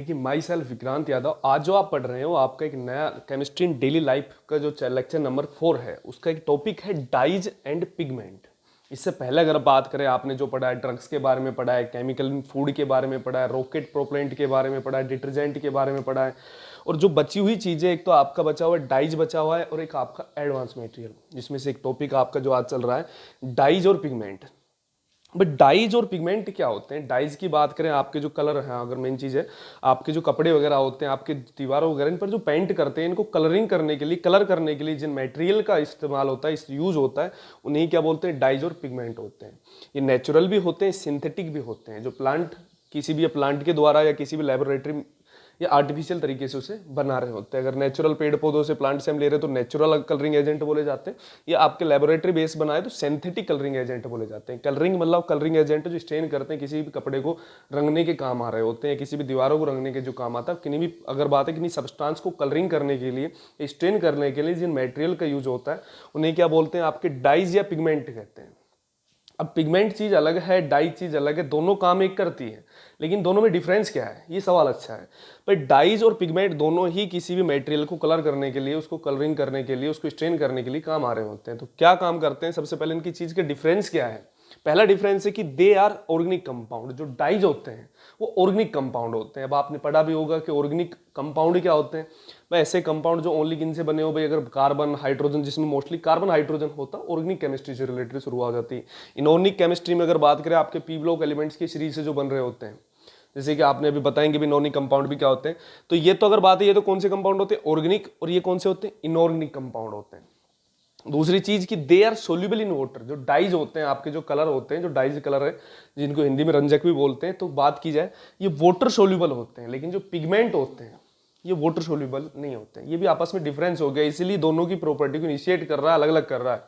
कि my self Vikrant Yadav. आज जो आप पढ़ रहे हो आपका एक नया केमिस्ट्री इन डेली लाइफ का जो लेक्चर नंबर 4 है, उसका एक टॉपिक है डाइज एंड पिगमेंट। इससे पहले अगर बात करें, आपने जो पढ़ा है ड्रग्स के बारे में पढ़ा है, केमिकल फूड के बारे में पढ़ा है, रॉकेट प्रोपेलेंट के बारे में पढ़ा है, डिटर्जेंट के बारे में पढ़ा है। और जो बची हुई चीज़ें, एक तो आपका बचा हुआ है डाइज बचा हुआ है और एक आपका एडवांस मटेरियल, जिसमें से एक टॉपिक आपका जो आज चल रहा है डाइज और पिगमेंट। बट डाइज और पिगमेंट क्या होते हैं? डाइज की बात करें, आपके जो कलर हैं, अगर मेन चीज़ है आपके जो कपड़े वगैरह होते हैं, आपके दीवारों वगैरह, इन पर जो पेंट करते हैं, इनको कलरिंग करने के लिए, कलर करने के लिए जिन मटेरियल का इस्तेमाल होता है, इस यूज होता है, उन्हें क्या बोलते हैं? डाइज और पिगमेंट होते हैं। ये नेचुरल भी होते हैं, सिंथेटिक भी होते हैं। जो प्लांट, किसी भी प्लांट के द्वारा या किसी भी लेबोरेटरी या आर्टिफिशियल तरीके से उसे बना रहे होते हैं। अगर नेचुरल पेड़ पौधों से, प्लांट से हम ले रहे हैं तो नेचुरल कलरिंग एजेंट बोले जाते हैं। या आपके लेबोरेटरी बेस बनाए तो सिंथेटिक कलरिंग एजेंट बोले जाते हैं। कलरिंग मतलब कलरिंग एजेंट जो स्टेन करते हैं, किसी भी कपड़े को रंगने के काम आ रहे होते हैं, किसी भी दीवारों को रंगने के जो काम आता है। किन्हीं भी अगर बात है, किन्हीं सब्सटेंस को कलरिंग करने के लिए, स्टेन करने के लिए जिन मटेरियल का यूज होता है, उन्हें क्या बोलते हैं? आपके डाइज या पिगमेंट कहते हैं। अब पिगमेंट चीज अलग है, डाई चीज अलग है, दोनों काम एक करती है, लेकिन दोनों में डिफरेंस क्या है? ये सवाल अच्छा है। पर डाइज और पिगमेंट दोनों ही किसी भी मटेरियल को कलर करने के लिए, उसको कलरिंग करने के लिए, उसको स्ट्रेन करने के लिए काम आ रहे होते हैं। तो क्या काम करते हैं? सबसे पहले इनकी चीज के डिफरेंस क्या है? पहला डिफरेंस है कि दे आर ऑर्गेनिक कंपाउंड। जो डाइज होते हैं वो ऑर्गेनिक कंपाउंड होते हैं। अब आपने पढ़ा भी होगा कि ऑर्गेनिक कंपाउंड क्या होते हैं। भाई ऐसे कंपाउंड जो ओनली किन से बने हो? भाई अगर कार्बन हाइड्रोजन, जिसमें मोस्टली कार्बन हाइड्रोजन होता है, ऑर्गेनिक केमिस्ट्री से रिलेटेड शुरू हो जाती है। इनऑर्गेनिक केमिस्ट्री में अगर बात करें, आपके पी ब्लॉक एलिमेंट्स की सीरीज से जो बन रहे होते हैं, जैसे कि आपने अभी बताएंगे भी इनऑर्गेनिक कंपाउंड भी क्या होते हैं। तो ये तो अगर बात है, ये तो कौन से कंपाउंड होते हैं? ऑर्गेनिक। और ये कौन से होते हैं? इनऑर्गेनिक कंपाउंड होते हैं। दूसरी चीज कि they are soluble in water. जो डाइज होते हैं, आपके जो कलर होते हैं, जो डाइज कलर है, जिनको हिंदी में रंजक भी बोलते हैं, तो बात की जाए, ये वाटर सोल्यूबल होते हैं। लेकिन जो पिगमेंट होते हैं, ये वाटर सोल्यूबल नहीं होते हैं। ये भी आपस में डिफरेंस हो गया, इसीलिए दोनों की प्रॉपर्टी को इनिशिएट कर रहा है, अलग अलग कर रहा है।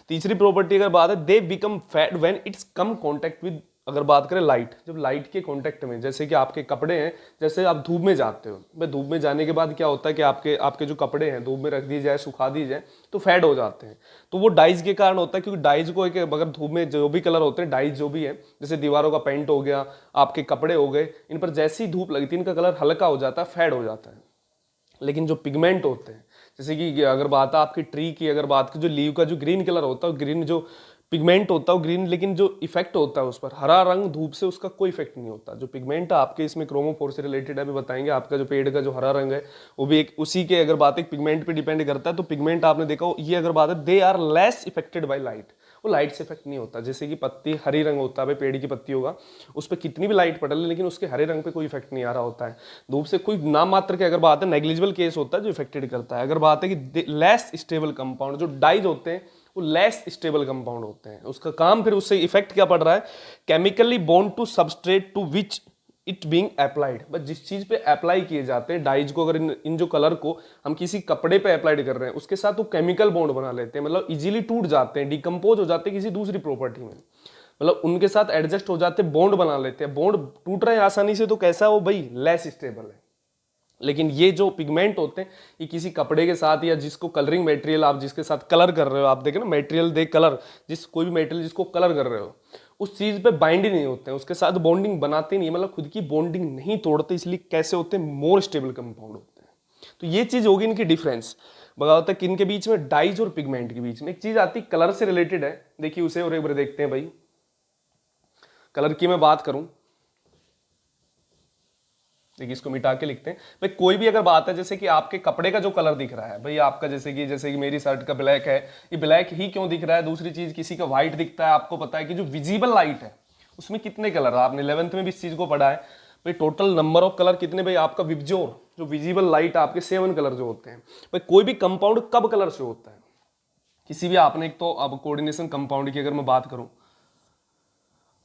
तीसरी प्रॉपर्टी अगर बात है, they become fat when it's come contact with. अगर बात करें लाइट, जब लाइट के कांटेक्ट में, जैसे कि आपके कपड़े हैं, जैसे आप धूप में जाते हो, भाई धूप में जाने के बाद क्या होता है कि आपके आपके जो कपड़े हैं धूप में रख दिए जाए, सुखा दिए जाए, तो फेड हो जाते हैं। तो वो डाइज के कारण होता है, क्योंकि डाइज को एक, अगर धूप में जो भी कलर होते हैं, डाइज जो भी है, जैसे दीवारों का पेंट हो गया, आपके कपड़े हो गए, इन पर जैसी ही धूप लगती है, इनका कलर हल्का हो जाता है, फेड हो जाता है। लेकिन जो पिगमेंट होते हैं, जैसे कि अगर बात है आपकी ट्री की, अगर बात की, जो लीव का जो ग्रीन कलर होता है, ग्रीन जो पिगमेंट होता है वो ग्रीन, लेकिन जो इफेक्ट होता है उस पर हरा रंग, धूप से उसका कोई इफेक्ट नहीं होता। जो पिगमेंट है आपके, इसमें क्रोमोफोर से रिलेटेड है, अभी बताएंगे। आपका जो पेड़ का जो हरा रंग है, वो भी एक उसी के, अगर बात है पिगमेंट पे डिपेंड करता है। तो पिगमेंट आपने देखा हो, ये अगर बात है, they are less affected by light. वो लाइट से इफेक्ट नहीं होता। जैसे कि पत्ती हरी रंग होता है, पेड़ की पत्ती होगा, उस पर कितनी भी लाइट पड़ रही, लेकिन उसके हरे रंग पे कोई इफेक्ट नहीं आ रहा होता है। धूप से कोई नाम मात्र के, अगर बात है, नेग्लिजिबल केस होता है जो इफेक्टेड करता है। अगर बात है कि लेस स्टेबल कंपाउंड, जो डाइज होते हैं वो लेस स्टेबल कंपाउंड होते हैं। उसका काम फिर उससे इफेक्ट क्या पड़ रहा है? Chemically bond to substrate to which it being applied. बस जिस चीज पे अप्लाई किए जाते हैं डाइज को, अगर इन जो कलर को हम किसी कपड़े पे अप्लाइड कर रहे हैं, उसके साथ वो केमिकल बॉन्ड बना लेते हैं, मतलब इजीली टूट जाते हैं, डिकम्पोज हो जाते हैं किसी दूसरी प्रॉपर्टी में, मतलब उनके साथ एडजस्ट हो जाते हैं, बॉन्ड बना लेते हैं। बॉन्ड टूट रहे हैं आसानी से, तो कैसा वो भाई? लेस स्टेबल है। लेकिन ये जो पिगमेंट होते हैं, ये किसी कपड़े के साथ, या जिसको कलरिंग मटेरियल आप जिसके साथ कलर कर रहे हो, आप देखें ना, मटेरियल दे कलर, जिस कोई भी मटेरियल जिसको कलर कर रहे हो, उस चीज पे बाइंड ही नहीं होते हैं, उसके साथ बॉन्डिंग बनाते नहीं, मतलब खुद की बॉन्डिंग नहीं तोड़ते, इसलिए कैसे होते हैं? मोर स्टेबल कंपाउंड होते हैं। तो ये चीज होगी इनकी डिफरेंस। बताओ किन के बीच में? डाइज और पिगमेंट के बीच में। एक चीज आती कलर से रिलेटेड है, देखिए उसे और एक बार देखते हैं। भाई कलर की मैं बात करूं, देखिए इसको मिटा के लिखते हैं। भाई कोई भी अगर बात है, जैसे कि आपके कपड़े का जो कलर दिख रहा है, भाई आपका जैसे कि मेरी शर्ट का ब्लैक है, ये ब्लैक ही क्यों दिख रहा है? दूसरी चीज, किसी का व्हाइट दिखता है, आपको पता है कि जो विजिबल लाइट है उसमें कितने कलर है? आपने 11th में भी इस चीज को पढ़ा है। भाई टोटल नंबर ऑफ कलर कितने? भाई आपका विबज्योर, जो विजिबल लाइट, आपके 7 कलर जो होते हैं। भाई कोई भी कंपाउंड कब कलर से होता है? किसी भी, आपने एक तो अब कोऑर्डिनेशन कंपाउंड की अगर मैं बात करूं,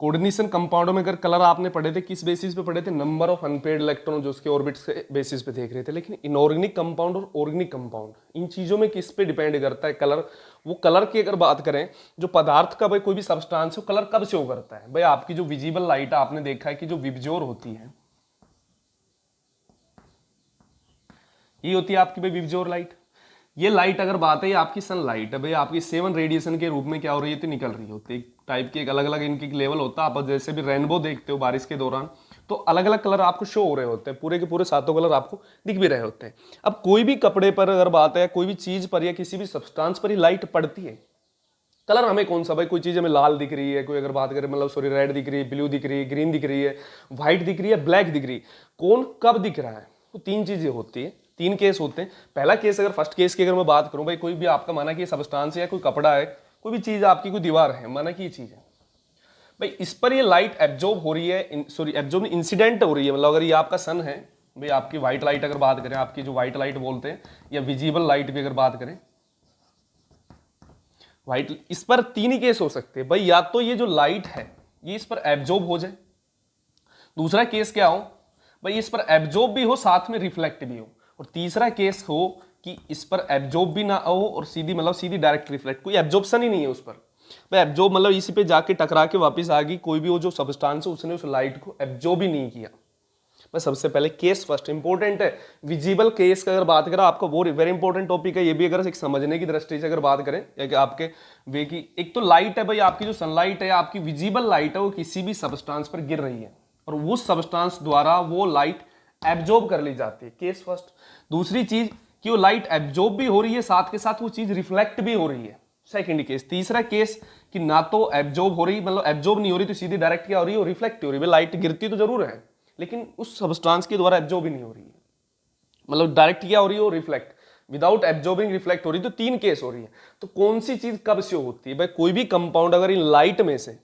कोऑर्डिनेशन कंपाउंडों में अगर कलर आपने पढ़े थे, किस बेसिस पे पढ़े थे? नंबर ऑफ अनपेयर्ड इलेक्ट्रॉन जो उसके ऑर्बिट्स के बेसिस पे देख रहे थे। लेकिन इनऑर्गेनिक कंपाउंड और ऑर्गेनिक कंपाउंड, इन चीजों में किस पे डिपेंड करता है कलर? वो कलर की अगर बात करें, जो पदार्थ का, भाई कोई भी सब्सटेंस हो, कलर कब शो करता है? भाई आपकी जो विजिबल लाइट है, आपने देखा है कि जो विबज्योर होती है, ये होती है आपकी भाई विबज्योर लाइट। ये लाइट अगर बात है, ये आपकी सन लाइट है, भाई आपकी 7 रेडिएशन के रूप में क्या हो रही है? तो निकल रही होती है। टाइप की एक अलग अलग इनकी लेवल होता है। आप जैसे भी रेनबो देखते हो बारिश के दौरान, तो अलग अलग कलर आपको शो हो रहे होते हैं, पूरे के पूरे सातों कलर आपको दिख भी रहे होते हैं। अब कोई भी कपड़े पर अगर बात है, कोई भी चीज पर या किसी भी सब्सटेंस पर ही लाइट पड़ती है, कलर हमें कौन सा, भाई कोई चीज हमें लाल दिख रही है, कोई अगर बात करें मतलब सॉरी रेड दिख रही है, ब्लू दिख रही है, ग्रीन दिख रही है, व्हाइट दिख रही है, ब्लैक दिख रही है, कौन कब दिख रहा है, तो तीन चीजें होती है, तीन केस होते हैं। पहला केस, अगर फर्स्ट केस की अगर मैं बात करूं, भाई कोई भी आपका माना कि सब्सटेंस है, कोई कपड़ा है, कोई भी चीज आपकी, कोई दीवार है, माना कि ये चीज है, भाई इस पर ये लाइट एब्जॉर्ब हो रही है, सॉरी एब्जॉर्ब इंसिडेंट हो रही है, मतलब अगर ये आपका सन है, भाई आपकी व्हाइट लाइट अगर बात करें, आपकी जो व्हाइट लाइट बोलते हैं, या विजिबल लाइट भी अगर बात करें, व्हाइट, इस पर तीन ही केस हो सकते हैं भाई, या तो ये जो लाइट है ये इस पर एब्जॉर्ब हो जाए, दूसरा केस क्या हो भाई इस पर एब्जॉर्ब भी हो साथ में रिफ्लेक्ट भी हो, और तीसरा केस हो कि इस पर एब्जॉर्ब भी ना हो और सीधी मतलब सीधी डायरेक्ट रिफ्लेक्ट, कोई एब्जॉर्प्शन ही नहीं है उस पर, भाई एब्जॉर्ब मतलब इसी पे जाके टकरा के वापस आ गई, कोई भी वो जो सब्सटेंस है उसने उस लाइट को एब्जॉर्ब ही नहीं किया। बस सबसे पहले केस फर्स्ट इंपॉर्टेंट है, विजिबल केस का अगर बात करें, आपका वो वेरी इंपॉर्टेंट टॉपिक है ये भी, अगर एक समझने की दृष्टि से अगर बात करें, या कि आपके वे की एक तो लाइट है भाई, आपकी जो सनलाइट है, आपकी विजिबल लाइट है, वो किसी भी सब्सटेंस पर गिर रही है और उस सब्सटेंस द्वारा वो लाइट एब्जॉर्ब कर ली जाती है, केस फर्स्ट। दूसरी चीज कि वो लाइट एब्जॉर्ब भी हो रही है, साथ के साथ वो चीज रिफ्लेक्ट भी हो रही है, सेकंड केस। तीसरा केस कि ना तो एब्जॉर्ब हो रही, मतलब एब्जॉर्ब नहीं हो रही तो सीधी डायरेक्ट क्या हो रही है, रिफ्लेक्ट हो रही है, लाइट गिरती तो जरूर है लेकिन उस सब्सटेंस के द्वारा एब्जॉर्ब भी नहीं हो रही है, मतलब डायरेक्ट क्या हो रही है, रिफ्लेक्ट, विदाउट एब्जॉर्बिंग रिफ्लेक्ट हो रही है, तो तीन केस हो रही है। तो कौन सी चीज कब से होती है भाई, कोई भी कंपाउंड अगर इन लाइट में से,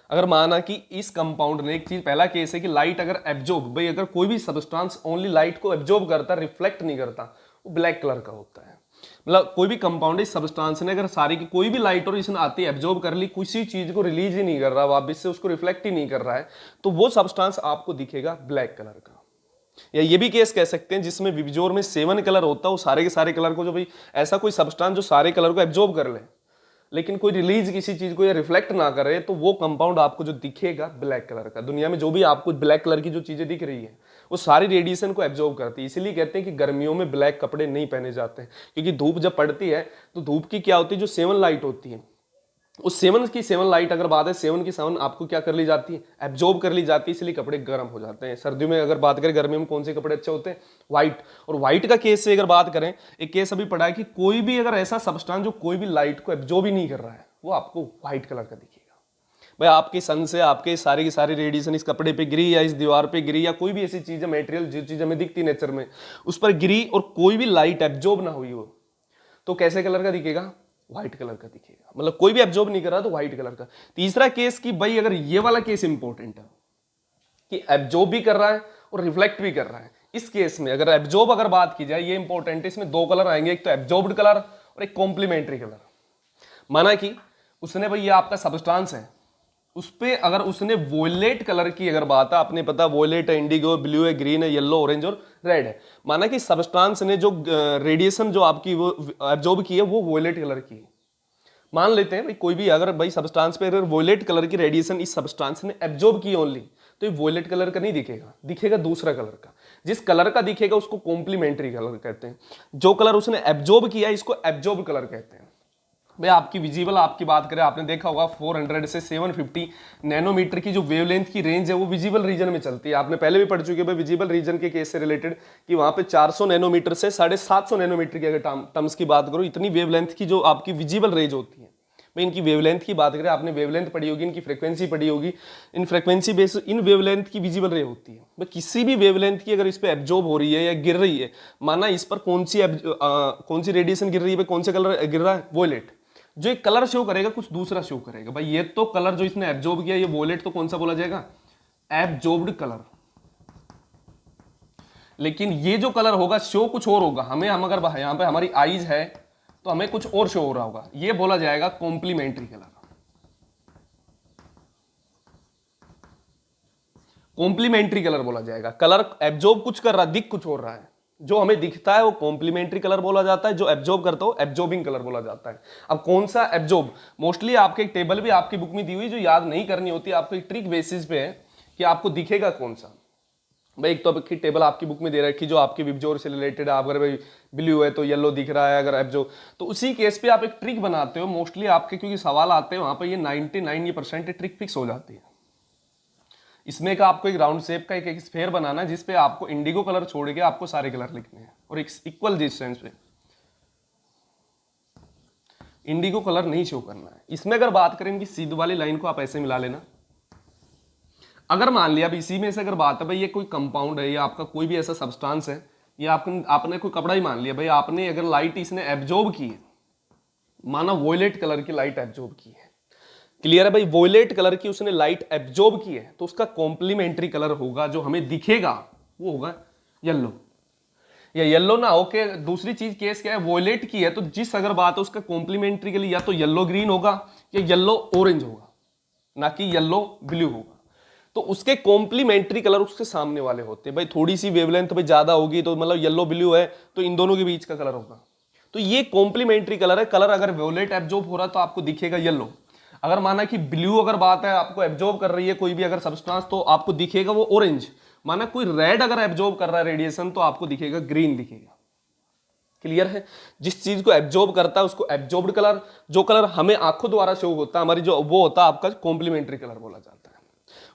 अगर माना कि इस कंपाउंड ने, एक चीज पहला केस है कि लाइट अगर एब्जॉर्ब, भाई अगर कोई भी सब्सटेंस ओनली लाइट को एब्जॉर्ब करता, रिफ्लेक्ट नहीं करता, वो ब्लैक कलर का होता है। मतलब कोई भी कंपाउंड इस सब्सटेंस ने अगर सारी की कोई भी लाइट और इसने आती है एब्जॉर्ब कर ली, किसी चीज को रिलीज ही नहीं कर रहा, वापस से उसको रिफ्लेक्ट ही नहीं कर रहा है, तो वो सब्सटेंस आपको दिखेगा ब्लैक कलर का। या ये भी केस कह सकते हैं जिसमें विबजोर में 7 कलर होता है, वो सारे के सारे कलर को, जो भाई ऐसा कोई सब्सटेंस जो सारे कलर को एब्जॉर्ब कर ले लेकिन कोई रिलीज किसी चीज को या रिफ्लेक्ट ना करे, तो वो कंपाउंड आपको जो दिखेगा ब्लैक कलर का। दुनिया में जो भी आपको ब्लैक कलर की जो चीजें दिख रही है वो सारी रेडिएशन को एब्जॉर्ब करती है, इसीलिए कहते हैं कि गर्मियों में ब्लैक कपड़े नहीं पहने जाते हैं, क्योंकि धूप जब पड़ती है तो धूप की क्या होती है, जो 7 लाइट होती है, उस 7 लाइट अगर बात है, 7 आपको क्या कर ली जाती है, एब्जॉर्ब कर ली जाती है, इसलिए कपड़े गर्म हो जाते हैं। सर्दियों में अगर बात करें, गर्मियों में कौन से कपड़े अच्छे होते हैं, व्हाइट। और व्हाइट का केस से अगर बात करें, एक केस अभी पड़ा है कि कोई भी अगर ऐसा सब्सटेंस जो कोई भी लाइट को एब्जॉर्ब ही नहीं कर रहा है, वो आपको व्हाइट कलर का दिखेगा। भाई आपके सन से आपके सारी की सारी रेडिएशन इस कपड़े पे गिरी या इस दीवार पे गिरी या कोई भी ऐसी चीज है, मेटेरियल जो चीज हमें दिखती नेचर में, उस पर गिरी और कोई भी लाइट एब्जॉर्ब ना हुई हो, तो कैसे कलर का दिखेगा, व्हाइट कलर का दिखेगा। मतलब कोई भी एब्जॉर्ब नहीं कर रहा तो व्हाइट कलर का। तीसरा केस कि भाई अगर ये वाला केस इंपॉर्टेंट है कि एब्जॉर्ब भी कर रहा है और रिफ्लेक्ट भी कर रहा है, इस केस में अगर एब्जॉर्ब अगर बात की जाए, ये इंपॉर्टेंट है, इसमें 2 कलर आएंगे, एक तो एब्जॉर्ब्ड कलर और एक कॉम्प्लीमेंट्री कलर। माना कि उसने भाई ये आपका सब्सटेंस है, उस पे अगर उसने वोलेट कलर की अगर बात है, आपने पता वोलेट है, इंडिगो, ब्लू है, ग्रीन है, येलो, ऑरेंज और रेड है, माना कि सब्सटेंस ने जो रेडिएशन जो आपकी वो एब्जॉर्ब की है वो वोलेट कलर की है। मान लेते हैं भाई कोई भी अगर भाई सब्सटेंस पे अगर वोलेट कलर की रेडिएशन इस सब्सटेंस ने एब्जॉर्ब की ओनली, तो ये वोलेट कलर का नहीं दिखेगा, दिखेगा दूसरा कलर का। जिस कलर का दिखेगा उसको कॉम्प्लीमेंट्री कलर कहते हैं, जो कलर उसने एब्जॉर्ब किया इसको एब्जॉर्ब कलर कहते हैं। भाई आपकी विजिबल आपकी बात करें, आपने देखा होगा 400 से 750 नैनोमीटर की जो वेवलेंथ की रेंज है वो विजिबल रीजन में चलती है। आपने पहले भी पढ़ चुके हैं विजिबल रीजन के केस से रिलेटेड कि वहां पे 400 नैनोमीटर से 750 नैनोमीटर की अगर टर्म्स की बात करो, इतनी वेवलेंथ की जो आपकी विजिबल रेंज होती है। भाई इनकी वेवलेंथ की बात करें, आपने वेवलेंथ पढ़ी होगी, इनकी फ्रीक्वेंसी पढ़ी होगी, in frequency base in wavelength की विजिबल रे होती है। भाई किसी भी वेवलेंथ की अगर इस पे एब्जॉर्ब हो रही है या गिर रही है, माना इस पर कौन सी रेडिएशन गिर रही है, कौन से कलर गिर रहा है, वोलेट, जो एक कलर शो करेगा कुछ दूसरा शो करेगा। भाई ये तो कलर जो इसने एब्जॉर्ब किया ये वोलेट, तो कौन सा बोला जाएगा, एब्जॉर्ब्ड कलर। लेकिन ये जो कलर होगा शो कुछ और होगा, हम अगर यहां पे हमारी आईज है तो हमें कुछ और शो हो रहा होगा, ये बोला जाएगा कॉम्प्लीमेंट्री कलर। कॉम्प्लीमेंट्री कलर बोला जाएगा, कलर एब्जॉर्ब कुछ कर रहा, दिख कुछ हो रहा है, जो हमें दिखता है वो कॉम्प्लीमेंट्री कलर बोला जाता है, जो एब्जॉर्ब करता हो एब्जॉर्बिंग कलर बोला जाता है। अब कौन सा एब्जॉर्ब, मोस्टली आपके एक टेबल भी आपकी बुक में दी हुई जो याद नहीं करनी होती, आपको एक ट्रिक बेसिस पे है कि आपको दिखेगा कौन सा। भाई एक तो आपकी टेबल आपकी बुक में दे रखी जो आपकी विबजोर से रिलेटेड है, अगर भाई ब्लू है तो येलो दिख रहा है, अगर एब्जॉर्ब, तो उसी केस पे आप एक ट्रिक बनाते हो। मोस्टली आपके क्योंकि सवाल आते हैं वहां पर ये 99% ट्रिक फिक्स हो जाती है। इसमें का आपको एक राउंड शेप का एक स्फेयर बनाना है जिसपे आपको इंडिगो कलर छोड़ के आपको सारे कलर लिखने हैं और एक इक्वल डिस्टेंस पे इंडिगो कलर नहीं शो करना है। इसमें अगर बात करें कि सीध वाली लाइन को आप ऐसे मिला लेना। अगर मान लिया अब इसी में से अगर बात है भाई ये कोई कंपाउंड है या आपका कोई भी ऐसा सब्सटेंस है या आपने कोई कपड़ा ही मान लिया भाई, आपने अगर लाइट इसने एब्जॉर्ब की है, माना वॉयलेट कलर की लाइट एब्जॉर्ब की है, क्लियर है भाई, वॉयलेट कलर की उसने लाइट एब्जॉर्ब की है, तो उसका कॉम्प्लीमेंट्री कलर होगा जो हमें दिखेगा वो होगा येलो। या येलो ना हो के दूसरी चीज केस क्या है, वॉयलेट की है तो जिस अगर बात है उसका कॉम्प्लीमेंट्री के लिए या तो येलो ग्रीन होगा या येलो ऑरेंज होगा, ना कि येलो ब्लू होगा। तो उसके कॉम्प्लीमेंट्री कलर उसके सामने वाले होते हैं भाई। थोड़ी सी वेवलेंथ भाई ज्यादा होगी तो मतलब येलो ब्लू है तो इन दोनों के बीच का कलर होगा। तो ये कॉम्प्लीमेंट्री कलर है। कलर अगर वॉयलेट एब्जॉर्ब हो रहा है तो आपको दिखेगा येलो। अगर माना कि ब्लू अगर बात है आपको एब्जॉर्ब कर रही है कोई भी अगर सब्सटेंस तो आपको दिखेगा वो ऑरेंज। माना कोई रेड अगर एब्जॉर्ब कर रहा है रेडिएशन तो आपको दिखेगा ग्रीन दिखेगा। क्लियर है। जिस चीज को एब्जॉर्ब करता है उसको एब्जॉर्ब्ड कलर, जो कलर हमें आंखों द्वारा शो होता है हमारी जो वो होता है आपका कॉम्प्लीमेंट्री कलर बोला जाता है।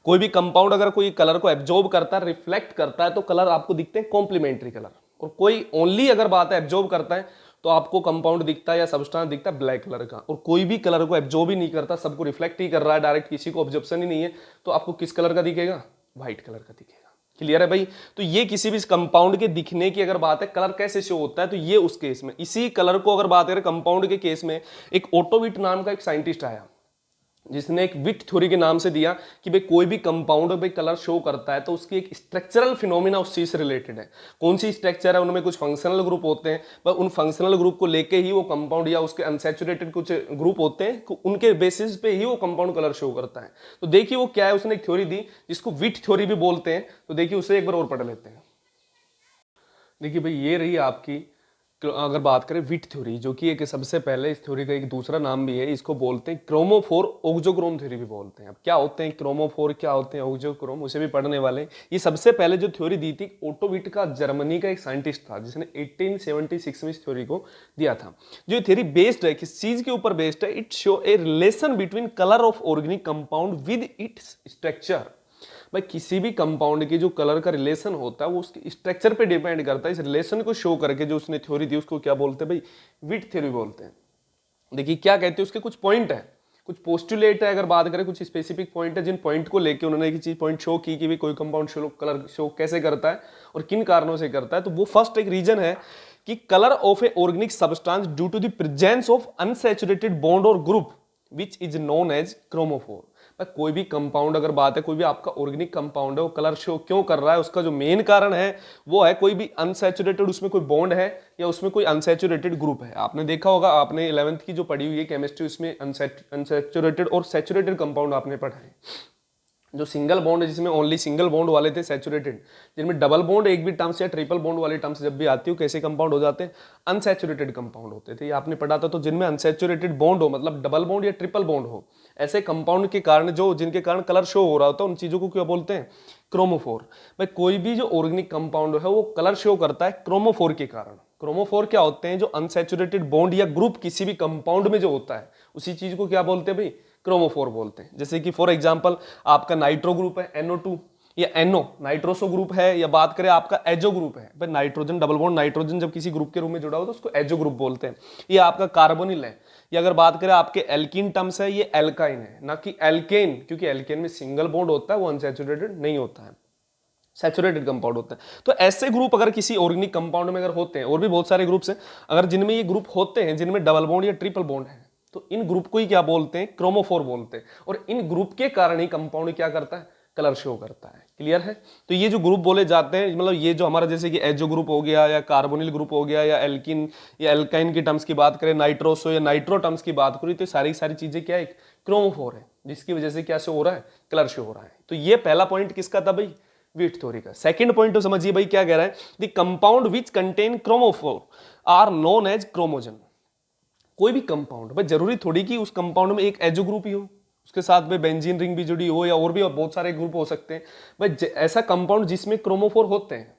कोई भी कंपाउंड अगर कोई कलर को एब्जॉर्ब करता है रिफ्लेक्ट करता है तो कलर आपको दिखते हैं कॉम्प्लीमेंट्री कलर। और कोई ओनली अगर बात है एब्जॉर्ब करता है तो आपको कंपाउंड दिखता है या सब्सटेंस दिखता है ब्लैक कलर का। और कोई भी कलर को एब्जॉर्ब ही नहीं करता, सबको रिफ्लेक्ट ही कर रहा है डायरेक्ट, किसी को ऑब्जर्वेशन ही नहीं है, तो आपको किस कलर का दिखेगा, व्हाइट कलर का दिखेगा। क्लियर है भाई। तो ये किसी भी कंपाउंड के दिखने की अगर बात है कलर कैसे शो होता है तो ये उस केस में, इसी कलर को अगर बात करें कंपाउंड के केस में, एक ओटो विट नाम का एक साइंटिस्ट आया जिसने एक विट थ्योरी के नाम से दिया कि भाई कोई भी कंपाउंड भाई कलर शो करता है तो उसकी एक स्ट्रक्चरल फिनोमिना उस चीज से रिलेटेड है। कौन सी स्ट्रक्चर है, उनमें कुछ फंक्शनल ग्रुप होते हैं, पर उन फंक्शनल ग्रुप को लेके ही वो कंपाउंड या उसके अनसैचुरेटेड कुछ ग्रुप होते हैं उनके बेसिस पे ही वो कंपाउंड कलर शो करता है। तो देखिए वो क्या है, उसने एक थ्योरी दी जिसको विट थ्योरी भी बोलते हैं। तो देखिए उसे एक बार और पढ़ लेते हैं। देखिए भाई ये रही आपकी, अगर बात करें विट थ्योरी जो कि एक सबसे पहले इस थ्योरी का एक दूसरा नाम भी है, इसको बोलते हैं क्रोमोफोर ऑक्सोक्रोम थ्योरी भी बोलते हैं। अब क्या होते हैं क्रोमोफोर, क्या होते हैं ऑक्सोक्रोम, उसे भी पढ़ने वाले। ये सबसे पहले जो थ्योरी दी थी ओटो विट का, जर्मनी का एक साइंटिस्ट था जिसने 1876 में इस थ्योरी को दिया था। जो थ्योरी बेस्ड है किस चीज के ऊपर बेस्ड है, it show a relation between colour of organic compound with its structure. भाई किसी भी कंपाउंड की जो कलर का रिलेशन होता है वो उसके स्ट्रक्चर पे डिपेंड करता है। इस रिलेशन को शो करके जो उसने थ्योरी दी उसको क्या बोलते हैं भाई, विट थ्योरी बोलते हैं। देखिए क्या कहते हैं, उसके कुछ पॉइंट है, कुछ पोस्टुलेट है। अगर बात करें कुछ स्पेसिफिक पॉइंट है जिन पॉइंट को लेके उन्होंने एक चीज पॉइंट शो की कि भाई कोई कंपाउंड शो कलर शो कैसे करता है और किन कारणों से करता है। तो वो फर्स्ट एक रीजन है कि colour of a organic substance due to the presence of unsaturated bond और group which is known as chromophore. कोई भी कंपाउंड अगर बात है, कोई भी आपका ऑर्गेनिक कंपाउंड है वो कलर शो क्यों कर रहा है, उसका जो मेन कारण है वो है कोई भी अनसैचुरेटेड उसमें कोई बॉन्ड है या उसमें कोई अनसैचुरेटेड ग्रुप है। आपने देखा होगा, आपने 11th की जो पढ़ी हुई है केमिस्ट्री उसमें अनसैचुरेटेड और सैचुरेटेड कंपाउंड आपने पढ़ा है। जो सिंगल बॉन्ड है जिसमें ओनली सिंगल बॉन्ड वाले थे सैचुरेटेड, जिनमें डबल बॉन्ड एक भी टर्म्स या ट्रिपल बॉन्ड वाले टर्म्स जब भी आती हो कैसे कंपाउंड हो जाते हैं, अनसैचुरेटेड कंपाउंड होते थे। ये आपने पढ़ा था। तो जिनमें अनसैचुरेटेड बॉन्ड हो मतलब डबल बॉन्ड या ट्रिपल बॉन्ड हो, ऐसे कंपाउंड के कारण जो जिनके कारण कलर शो हो रहा होता है उन चीजों को क्या बोलते हैं, क्रोमोफोर। भाई कोई भी जो ऑर्गेनिक कंपाउंड है वो कलर शो करता है क्रोमोफोर के कारण। क्रोमोफोर क्या होते हैं, जो अनसैचुरेटेड बॉन्ड या ग्रुप किसी भी कंपाउंड में जो होता है उसी चीज को क्या बोलते हैं भाई, क्रोमोफोर बोलते हैं। जैसे कि फॉर एग्जांपल आपका नाइट्रो ग्रुप है NO2 या NO नाइट्रोसो ग्रुप है, या बात करें आपका एजो ग्रुप है, भाई नाइट्रोजन डबल बॉन्ड नाइट्रोजन जब किसी ग्रुप के रूप में जुड़ा हो तो उसको एजो ग्रुप बोलते हैं। ये आपका कार्बोनिल है। या अगर बात करें आपके एल्कीन टर्म्स है, ये एल्काइन है ना कि एल्केन, क्योंकि एल्केन में सिंगल बॉन्ड होता है, वो अनसैचुरेटेड नहीं होता है, सैचुरेटेड कंपाउंड होता है। तो ऐसे ग्रुप अगर किसी ऑर्गेनिक कंपाउंड में अगर होते हैं, और भी बहुत सारे ग्रुप्स हैं, अगर जिनमें ये ग्रुप होते हैं जिनमें डबल बॉन्ड या ट्रिपल बॉन्ड है, तो इन ग्रुप को ही क्या बोलते हैं, क्रोमोफोर बोलते हैं। और इन ग्रुप के कारण ही कंपाउंड क्या करता है, कलर शो करता है। क्लियर है। तो ये जो ग्रुप बोले जाते हैं, मतलब ये जो हमारा जैसे कि एजो ग्रुप हो गया या कार्बोनिल ग्रुप हो गया या एल्किन या एल्काइन की टर्म्स की बात करें, नाइट्रोसो या नाइट्रो टर्म्स की बात करें, तो सारी सारी चीजें क्या है, क्रोमोफोर है, जिसकी वजह से क्या शो हो रहा है, कलर शो हो रहा है। तो ये पहला पॉइंट किसका था भाई, विट थ्योरी का। सेकंड पॉइंट तो समझिए भाई क्या कह रहा है, the compound which contain chromophore are known as chromogen. कोई भी कंपाउंड, भाई जरूरी थोड़ी कि उस कंपाउंड में एक एजो ग्रुप ही हो, उसके साथ में बेंजीन रिंग भी जुड़ी हो या और भी बहुत सारे ग्रुप हो सकते हैं। भाई ऐसा कंपाउंड जिसमें क्रोमोफोर होते हैं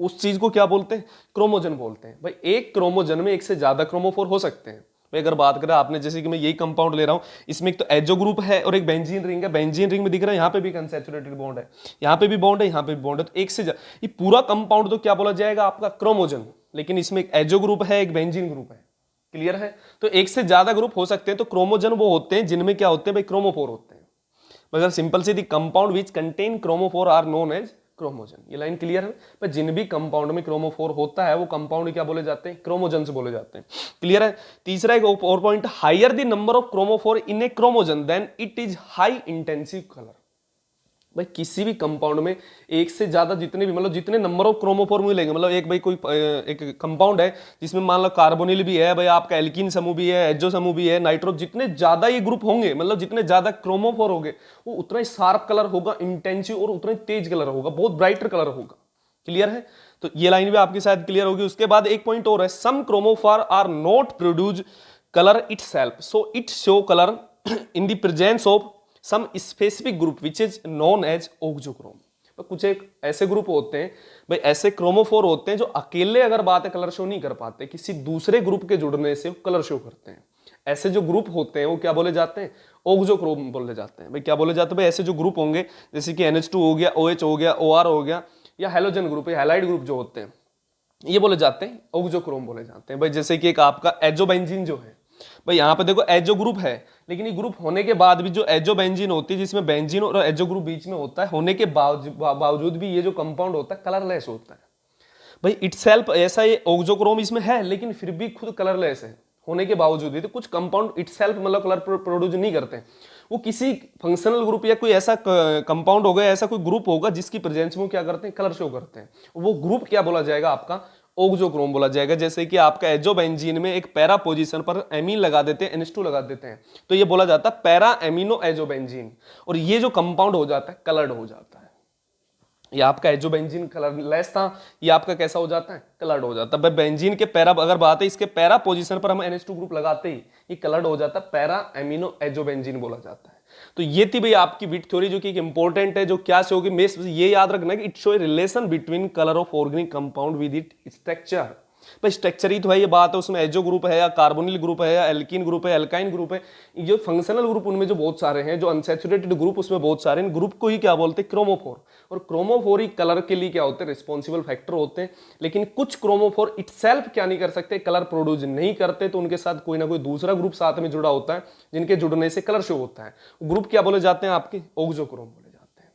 उस चीज को क्या बोलते हैं, क्रोमोजन बोलते हैं। भाई एक क्रोमोजन में एक से ज्यादा क्रोमोफोर हो सकते हैं, भाई अगर बात करें आपने, जैसे कि मैं यही कंपाउंड ले रहा हूं, इसमें एक तो एजो ग्रुप है और एक बेंजीन रिंग है। बेंजीन रिंग में दिख रहा है यहाँ पे भी अनसैचुरेटेड बॉन्ड है, यहाँ पे भी बॉन्ड है, यहाँ पे भी बॉन्ड है, तो एक से ये पूरा कंपाउंड तो क्या बोला जाएगा आपका क्रोमोजन, लेकिन इसमें एक एजो ग्रुप है, एक बेंजीन ग्रुप है। क्लियर है? तो एक से ज्यादा ग्रुप हो सकते हैं। तो क्रोमोजन वो होते हैं जिनमें क्या होते हैं भाई, क्रोमोफोर होते हैं। मतलब सिंपल सी, the compound which contain chromophore are known as chromogen. ये लाइन क्लियर है? पर जिन भी कंपाउंड में क्रोमोफोर होता है वो कंपाउंड क्या बोले जाते हैं, क्रोमोजन से बोले जाते हैं। क्लियर है? तीसरा एक और point, higher the number of chromophore in a chromogen then it is high intensive colour. भाई किसी भी कंपाउंड में एक से ज्यादा जितने भी, मतलब जितने नंबर ऑफ क्रोमोफोर मिलेंगे, मतलब एक भाई कोई एक कंपाउंड है जिसमें मान लो कार्बोनिल भी है भाई, आपका एल्कीन समूह भी है, एजो समूह भी है, नाइट्रो, जितने ज्यादा ये ग्रुप होंगे, मतलब जितने ज्यादा क्रोमोफोर होंगे, वो उतना ही शार्प कलर होगा, इंटेंसिव, और उतना ही तेज कलर होगा, बहुत ब्राइटर कलर होगा। क्लियर है? तो ये लाइन भी आपकी शायद क्लियर होगी। उसके बाद एक पॉइंट और है, some chromophore are not produce colour itself, so it show colour in the presence of some specific group which is known as auxochrome. तो कुछ एक ऐसे ग्रुप होते हैं भाई, ऐसे क्रोमोफोर होते हैं जो अकेले अगर बात है कलर शो नहीं कर पाते, किसी दूसरे ग्रुप के जुड़ने से वो कलर शो करते हैं। ऐसे जो ग्रुप होते हैं वो क्या बोले जाते हैं, ऑक्सोक्रोम बोले जाते हैं। भाई क्या बोले जाते हैं भाई, ऐसे जो ग्रुप होंगे जैसे कि NH2 हो गया, OH हो गया, OR हो गया, या हेलोजन ग्रुप या हैलाइड ग्रुप जो होते हैं, ये बोले जाते हैं ऑक्सोक्रोम बोले जाते हैं। भाई जैसे कि एक आपका एजोबेंजीन जो है, भाई यहाँ पे देखो एजो ग्रुप है, लेकिन ये ग्रुप होने के बाद भी जो एजो बेंजीन होती है, जिसमें बेंजीन और एजो ग्रुप बीच में होता है, होने के बावजूद भी ये जो कंपाउंड होता है कलरलेस होता है। भाई इटसेल्फ ऐसा ये ऑक्सोक्रोम इसमें है, लेकिन फिर भी खुद कलरलेस है होने के बावजूद भी। तो कुछ कंपाउंड इटसेल्फ मतलब कलर प्रोड्यूस नहीं करते, वो किसी फंक्शनल ग्रुप या कोई ऐसा कंपाउंड होगा, ऐसा कोई ग्रुप होगा जिसकी प्रेजेंस में क्या करते हैं, कलर शो करते हैं। वो ग्रुप क्या बोला जाएगा आपका, ऑक्सोक्रोम बोला जाएगा। जैसे कि आपका एजोबेंजीन में एक पैरा पोजीशन पर एमीन लगा देते हैं, NH2 लगा देते हैं, तो ये बोला जाता है पैरा एमिनो एजोबेंजीन, और ये जो कंपाउंड हो जाता है कलर्ड हो जाता है। ये आपका एजोबेंजीन कलरलेस था, ये आपका कैसा हो जाता है, कलर्ड हो जाता है। बेंजीन के पैरा, अगर बात है इसके पैरा पोजीशन पर हम NH2 ग्रुप लगाते ही ये कलर्ड हो जाता है, पैरा एमिनो एजोबेंजीन बोला जाता है। तो ये थी भाई आपकी विट थ्योरी, जो कि एक इंपॉर्टेंट है, जो क्या से होगी, ये याद रखना कि it show relation between colour of organic compound with it structure. भाई स्ट्रक्चर ही तो है, ये बात है, उसमें एजो ग्रुप है या कार्बोनिल ग्रुप है या एल्कीन ग्रुप है, एल्काइन ग्रुप है, जो फंक्शनल ग्रुप उनमें जो बहुत सारे हैं, जो अनसैचुरेटेड ग्रुप उसमें बहुत सारे हैं, ग्रुप को ही क्या बोलते हैं, क्रोमोफोर। और क्रोमोफोर ही कलर के लिए क्या होते हैं, रिस्पॉन्सिबल फैक्टर होते हैं। लेकिन कुछ क्रोमोफोर इटसेल्फ क्या नहीं कर सकते, कलर प्रोड्यूस नहीं करते, तो उनके साथ कोई ना कोई दूसरा ग्रुप साथ में जुड़ा होता है, जिनके जुड़ने से कलर शो होता है। ग्रुप क्या बोले जाते हैं आपके, ऑक्सोक्रोम बोले जाते हैं।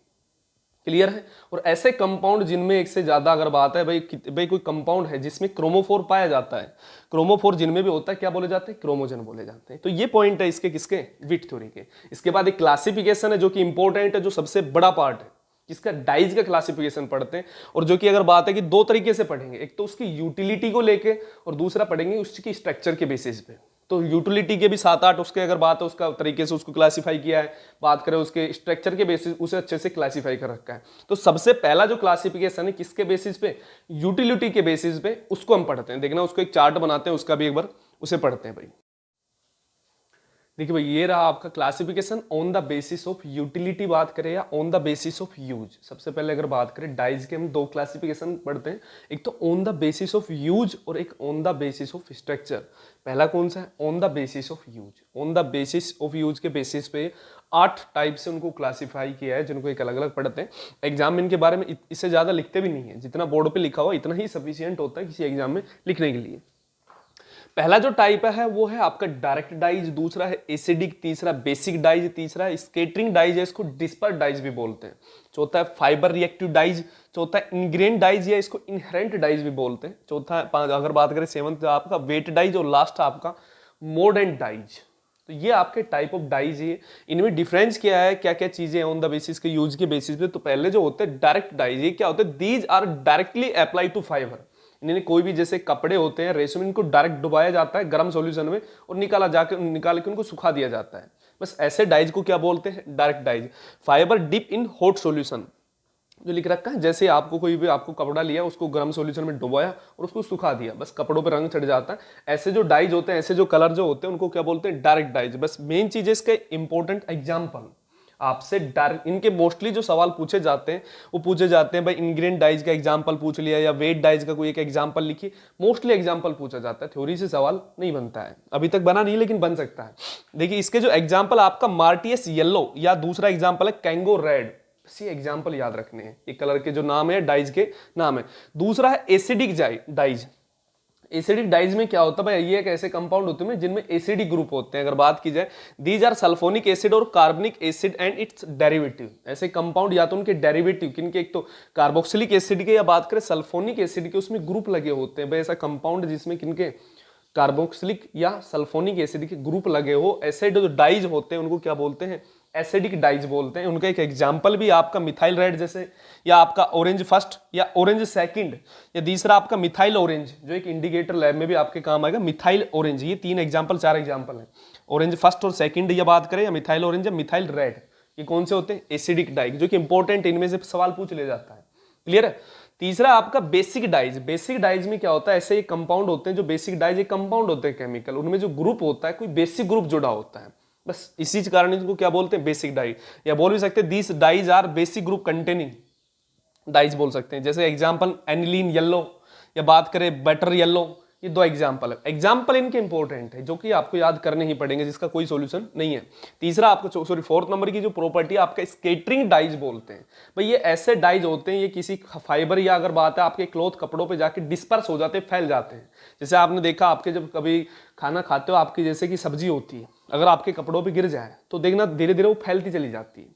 क्लियर है? और ऐसे कंपाउंड जिनमें एक से ज्यादा अगर बात है भाई कोई कंपाउंड है जिसमें क्रोमोफोर पाया जाता है, क्रोमोफोर जिनमें भी होता है क्या बोले जाते हैं, क्रोमोजन बोले जाते हैं। तो ये पॉइंट है इसके किसके, विट थ्योरी के। इसके बाद एक क्लासिफिकेशन है जो कि इंपॉर्टेंट है, जो सबसे बड़ा पार्ट है, जिसका डाइज का क्लासिफिकेशन पढ़ते हैं, और जो कि अगर बात है कि दो तरीके से पढ़ेंगे, एक तो उसकी यूटिलिटी को लेके और दूसरा पढ़ेंगे उसकी स्ट्रक्चर के बेसिस पे। तो यूटिलिटी के भी 7-8 उसके अगर बात है उसका तरीके से उसको क्लासिफाई किया है, बात करें उसके स्ट्रक्चर के बेसिस उसे अच्छे से क्लासिफाई कर रखा है। तो सबसे पहला जो क्लासिफिकेशन है किसके बेसिस पे, यूटिलिटी के बेसिस पे, उसको हम पढ़ते हैं। देखना उसको एक चार्ट बनाते हैं, उसका भी एक बार उसे पढ़ते हैं भाई। देखिए भाई ये रहा आपका classification on the basis of utility बात करें या on the basis of use. सबसे पहले अगर बात करें डाइज के हम दो क्लासिफिकेशन पढ़ते हैं, एक तो on the basis of use और एक on the basis of structure. पहला कौन सा है, on the basis of use. On the basis of use के बेसिस पे 8 टाइप से उनको क्लासिफाई किया है, जिनको एक अलग अलग पढ़ते हैं। एग्जाम में इनके बारे में इससे ज्यादा लिखते भी नहीं है, जितना बोर्ड पे लिखा हुआ इतना ही सफिशियंट होता है किसी एग्जाम में लिखने के लिए। पहला जो टाइप है वो है आपका डायरेक्ट डाइज, दूसरा है एसिडिक, तीसरा बेसिक डाइज, तीसरा है स्केटरिंग डाइज है, इसको डिस्पर डाइज भी बोलते हैं। चौथा है फाइबर रिएक्टिव डाइज, चौथा है इनग्रेन डाइज या इसको इनहेरेंट डाइज भी बोलते हैं। चौथा अगर बात करें 7th आपका वेट डाइज, और लास्ट आपका मोडेंट डाइज। तो ये आपके टाइप ऑफ डाइज है। इनमें डिफरेंस क्या है, क्या क्या चीजें ऑन द बेसिस के यूज के बेसिस पे। तो पहले जो होते हैं डायरेक्ट डाइज, ये क्या होते हैं, these are directly apply to fibre. इन्हें कोई भी जैसे कपड़े होते हैं, रेशम, इनको डायरेक्ट डुबाया जाता है गर्म सॉल्यूशन में और निकाल के उनको सुखा दिया जाता है। बस ऐसे डाइज को क्या बोलते हैं, direct dyes. Fibre dip in hot solution जो लिख रखा है, जैसे आपको कोई भी आपको कपड़ा लिया, उसको गर्म सॉल्यूशन में डुबाया और उसको सुखा दिया, बस कपड़ों पर रंग चढ़ जाता है। ऐसे जो डाइज होते हैं, ऐसे जो कलर जो होते हैं, उनको क्या बोलते हैं, डायरेक्ट डाइज। बस मेन चीज है इसके इंपॉर्टेंट एग्जाम्पल, आपसे डायरेक्ट इनके मोस्टली जो सवाल पूछे जाते हैं वो पूछे जाते हैं भाई इंग्रेडिएंट डाइज का एग्जांपल पूछ लिया या वेट डाइज का कोई एक एग्जांपल लिखिए, मोस्टली एग्जांपल पूछा जाता है, थ्योरी से सवाल नहीं बनता है, अभी तक बना नहीं लेकिन बन सकता है। देखिए इसके जो एग्जांपल आपका मार्टियस येलो या दूसरा एग्जांपल है कैंगो रेड, इसी एग्जांपल याद रखने हैं, ये कलर के जो नाम है डाइज के नाम है। दूसरा है एसिडिक डाइज। एसिडिक डाइज में क्या होता है भाई, ये एक ऐसे कंपाउंड होते हैं जिनमें एसिडिक ग्रुप होते हैं। अगर बात की जाए दीज आर सल्फोनिक एसिड और कार्बनिक एसिड एंड इट्स डेरिवेटिव, ऐसे कंपाउंड या तो उनके डेरिवेटिव किनके, एक तो कार्बोक्सिलिक एसिड के या बात करें सल्फोनिक एसिड के, उसमें ग्रुप लगे होते हैं भाई, ऐसा कंपाउंड जिसमें किनके कार्बोक्सिलिक या सल्फोनिक एसिड के ग्रुप लगे हो, ऐसे जो डाइज होते हैं उनको क्या बोलते हैं, एसिडिक डाइज बोलते हैं। उनका एक एग्जांपल भी आपका मिथाइल रेड जैसे, या आपका ऑरेंज फर्स्ट या ऑरेंज सेकंड, या तीसरा आपका मिथाइल ऑरेंज जो एक इंडिकेटर लैब में भी आपके काम आएगा, मिथाइल ऑरेंज। ये 3 एग्जांपल 4 एग्जांपल हैं, ऑरेंज फर्स्ट और सेकंड या बात करें, या मिथाइल ऑरेंज या मिथाइल रेड, ये कौन से होते हैं, एसिडिक डाइज, जो कि इंपॉर्टेंट, इनमें से सवाल पूछ ले जाता है। क्लियर है। तीसरा आपका बेसिक डाइज। बेसिक डाइज में क्या होता है, ऐसे एक कंपाउंड होते हैं जो बेसिक डाइज एक कंपाउंड होते हैं केमिकल, उनमें जो ग्रुप होता है कोई बेसिक ग्रुप जुड़ा होता है, बस इसी कारण इनको क्या बोलते हैं, बेसिक डाइज, या बोल भी सकते हैं these dyes are basic group containing dyes बोल सकते हैं। जैसे एग्जांपल एनिलीन येलो या बात करें बटर येलो, ये 2 एग्जांपल है। एग्जांपल इनके इंपॉर्टेंट है जो कि आपको याद करने ही पड़ेंगे, जिसका कोई सॉल्यूशन नहीं है। तीसरा आपको सॉरी 4th नंबर की जो प्रॉपर्टी है आपका स्केटरिंग डाइज बोलते हैं भाई, ये ऐसे डाइज होते हैं, ये किसी फाइबर या अगर बात है आपके क्लॉथ कपड़ों पे जाके डिस्पर्स हो जाते हैं, फैल जाते हैं। जैसे आपने देखा आपके जब कभी खाना खाते हो, आपकी जैसे कि सब्जी होती है, अगर आपके कपड़ों पे गिर जाए तो देखना धीरे धीरे वो फैलती चली जाती है।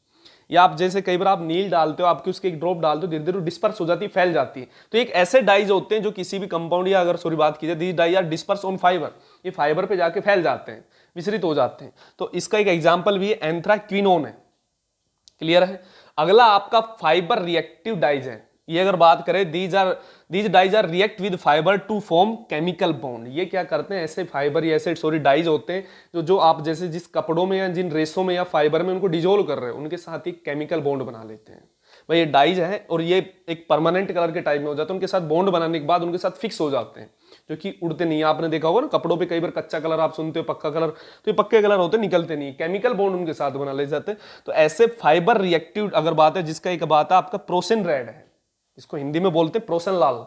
या आप जैसे कई बार आप नील डालते हो, आपकी उसके एक ड्रॉप डालते हो, धीरे धीरे डिस्पर्स हो जाती है, फैल जाती है। तो एक ऐसे डाइज होते हैं जो किसी भी कंपाउंड या अगर सॉरी बात की जाए these dyes are disperse on fibre, ये फाइबर पे जाके फैल जाते हैं, विचलित हो जाते हैं। तो इसका एक एग्जाम्पल भी है एंथ्राक्विनोन है। क्लियर है। अगला आपका फाइबर रिएक्टिव डाइज है। ये अगर बात करें these dyes are react with fibre to form chemical bond. ये क्या करते हैं, ऐसे फाइबर या ऐसे सॉरी डाइज होते हैं जो आप जैसे जिस कपड़ों में या जिन रेसों में या फाइबर में उनको डिजोल्व कर रहे हो, उनके साथ ही केमिकल बॉन्ड बना लेते हैं भाई। ये डाइज है और ये एक परमानेंट कलर के टाइप में हो जाते हैं, उनके साथ बॉन्ड बनाने के बाद उनके साथ फिक्स हो जाते हैं, जो कि उड़ते नहीं है। आपने देखा होगा ना कपड़ों पे कई बार कच्चा कलर आप सुनते हो, पक्का कलर, तो ये पक्के कलर होते निकलते नहीं, केमिकल बॉन्ड उनके साथ बना ले जाते हैं। तो ऐसे फाइबर रिएक्टिव अगर बात है, जिसका एक बात है आपका प्रोसेन रेड है, इसको हिंदी में बोलते हैं प्रोसेन लाल।